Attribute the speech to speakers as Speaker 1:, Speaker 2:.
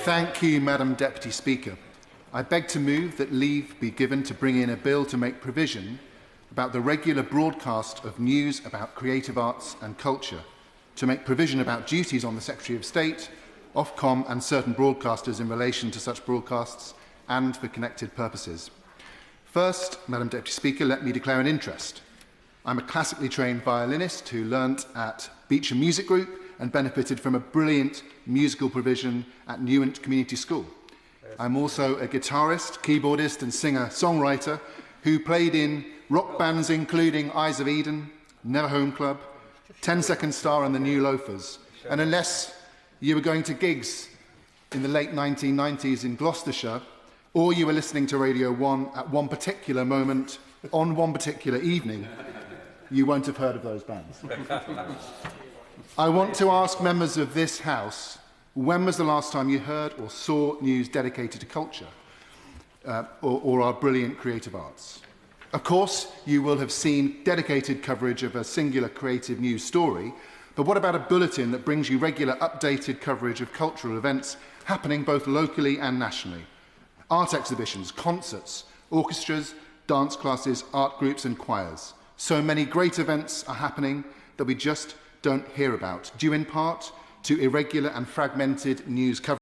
Speaker 1: Thank you, Madam Deputy Speaker. I beg to move that leave be given to bring in a bill to make provision about the regular broadcast of news about creative arts and culture, to make provision about duties on the Secretary of State, Ofcom and certain broadcasters in relation to such broadcasts and for connected purposes. First, Madam Deputy Speaker, let me declare an interest. I'm a classically trained violinist who learnt at Beecham Music Group and benefited from a brilliant musical provision at Newent Community School. I'm also a guitarist, keyboardist and singer-songwriter who played in rock bands including Eyes of Eden, Never Home Club, 10 Second Star and the New Loafers. And unless you were going to gigs in the late 1990s in Gloucestershire, or you were listening to Radio 1 at one particular moment, on one particular evening, you won't have heard of those bands. I want to ask members of this House, when was the last time you heard or saw news dedicated to culture or our brilliant creative arts? Of course, you will have seen dedicated coverage of a singular creative news story, but what about a bulletin that brings you regular updated coverage of cultural events happening both locally and nationally? Art exhibitions, concerts, orchestras, dance classes, art groups and choirs. So many great events are happening that we just don't hear about, due in part to irregular and fragmented news coverage.